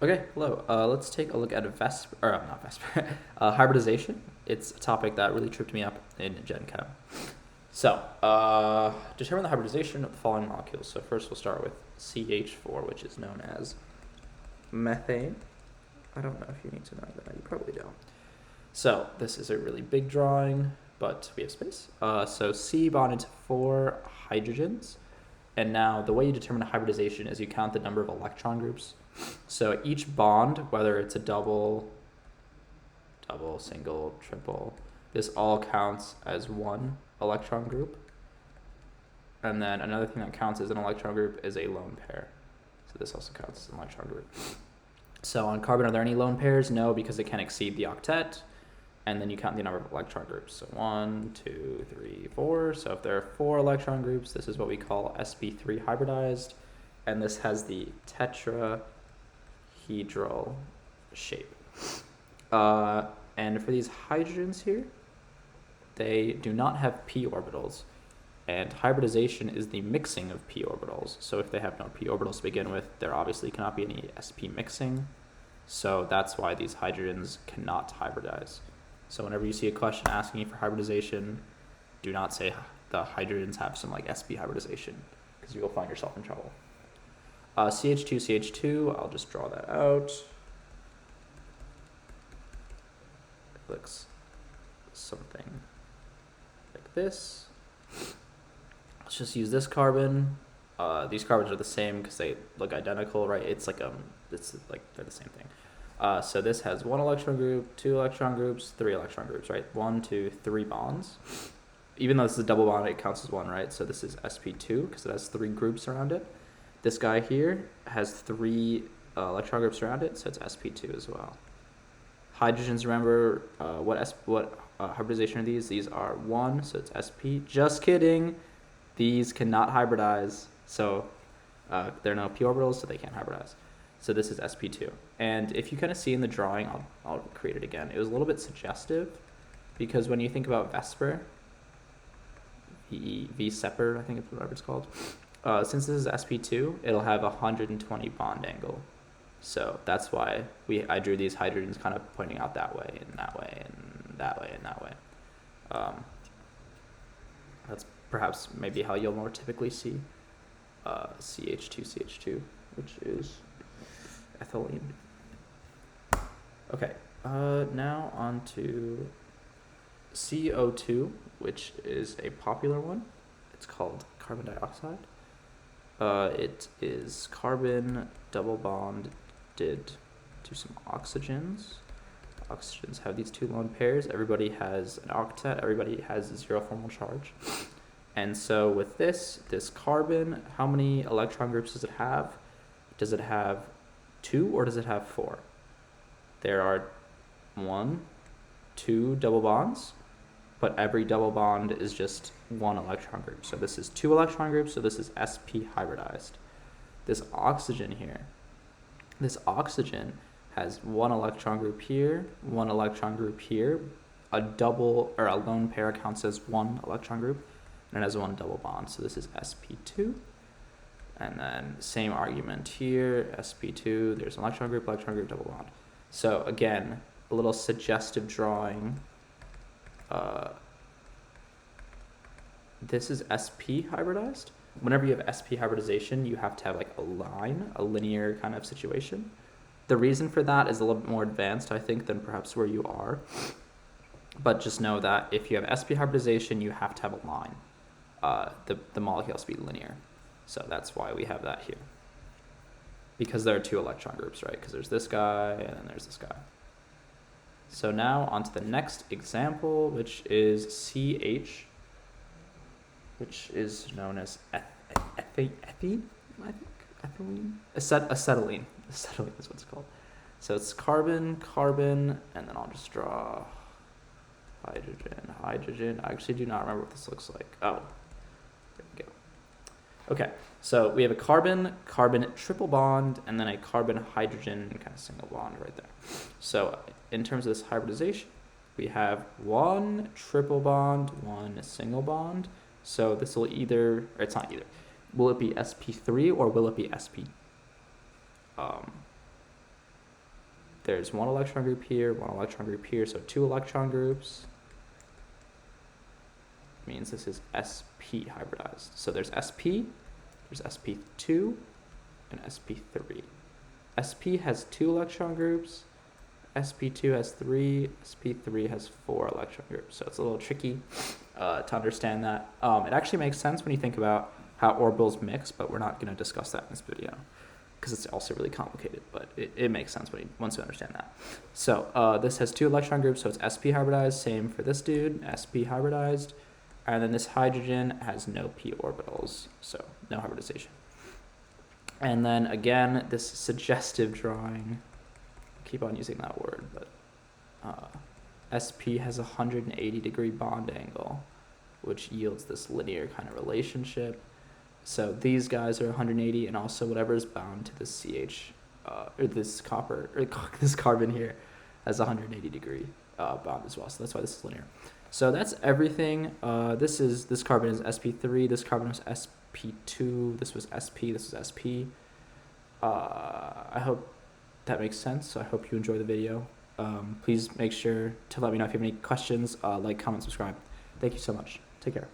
Okay, hello. Let's take a look at hybridization. It's a topic that really tripped me up in Gen Chem. So, determine the hybridization of the following molecules. So first we'll start with CH4, which is known as methane. I don't know if you need to know that. You probably don't. So this is a really big drawing, but we have space. So C bonded to 4 hydrogens. And now the way you determine a hybridization is you count the number of electron groups. So each bond, whether it's a double, single, triple, this all counts as one electron group. And then another thing that counts as an electron group is a lone pair. So this also counts as an electron group. So on carbon, are there any lone pairs? No, because it can exceed the octet. And then you count the number of electron groups. So 1, 2, 3, 4. So if there are 4 electron groups, this is what we call sp3 hybridized. And this has the tetrahedral shape. And for these hydrogens here, they do not have p orbitals. And hybridization is the mixing of p orbitals. So if they have no p orbitals to begin with, there obviously cannot be any sp mixing. So that's why these hydrogens cannot hybridize. So whenever you see a question asking you for hybridization, do not say the hydrogens have some like sp hybridization, because you will find yourself in trouble. CH2, CH2, I'll just draw that out. It looks something like this. Let's just use this carbon. These carbons are the same because they look identical, right? It's like they're the same thing. So this has 1 electron group, 2 electron groups, 3 electron groups, right? 1, 2, 3 bonds. Even though this is a double bond, it counts as 1, right? So this is sp2 because it has 3 groups around it. This guy here has 3 electron groups around it, so it's sp2 as well. Hydrogens, remember, what hybridization are these? These are 1, so it's sp. Just kidding. These cannot hybridize, so there are no p orbitals, so they can't hybridize. So this is sp2. And if you kind of see in the drawing, I'll create it again. It was a little bit suggestive because when you think about Vesper, V-separ, I think it's whatever it's called, since this is sp2, it'll have a 120 bond angle. So that's why I drew these hydrogens kind of pointing out that way and that way and that way and that way. That's perhaps maybe how you'll more typically see CH2, which is ethylene. Okay, now on to CO2, which is a popular one. It's called carbon dioxide. It is carbon double bonded to some oxygens. Oxygens have these 2 lone pairs. Everybody has an octet. Everybody has 0 formal charge. And so with this carbon, how many electron groups does it have? Does it have 2 or does it have 4? There are 1, 2 double bonds, but every double bond is just 1 electron group. So this is 2 electron groups, so this is sp hybridized. This oxygen here, this oxygen has 1 electron group here, 1 electron group here. A double or a lone pair counts as 1 electron group, and it has 1 double bond. So this is sp2. And then same argument here, sp2, there's an electron group, double bond. So again, a little suggestive drawing. This is sp hybridized. Whenever you have sp hybridization, you have to have like a line, a linear kind of situation. The reason for that is a little bit more advanced, I think, than perhaps where you are. But just know that if you have sp hybridization, you have to have a line. The molecule has to be linear. So that's why we have that here. Because there are 2 electron groups, right? Because there's this guy and then there's this guy. So now on to the next example, which is CH, which is known as ethylene, I think? Ethylene? Acetylene. Acetylene is what it's called. So it's carbon, and then I'll just draw hydrogen. I actually do not remember what this looks like. Oh, there we go. Okay, so we have a carbon triple bond, and then a carbon-hydrogen kind of single bond right there. So in terms of this hybridization, we have 1 triple bond, 1 single bond. So this will either, or it's not either. Will it be sp3 or will it be sp there's one electron group here, one electron group here, so 2 electron groups. Means this is sp hybridized. So there's sp, there's sp2, and sp3. sp has 2 electron groups, sp2 has 3, sp3 has 4 electron groups. So it's a little tricky to understand that. It actually makes sense when you think about how orbitals mix, but we're not going to discuss that in this video because it's also really complicated, but it makes sense once you understand that. So this has 2 electron groups, so it's sp hybridized. Same for this dude, sp hybridized. And then this hydrogen has no p orbitals, so no hybridization. And then again, this suggestive drawing, keep on using that word, but sp has a 180-degree bond angle, which yields this linear kind of relationship. So these guys are 180, and also whatever is bound to this CH, or this copper, or this carbon here, has a 180-degree bond as well. So that's why this is linear. So that's everything. This carbon is sp3. This carbon was sp2. This was sp. This was sp. I hope that makes sense. So I hope you enjoy the video. Please make sure to let me know if you have any questions. Like, comment, subscribe. Thank you so much. Take care.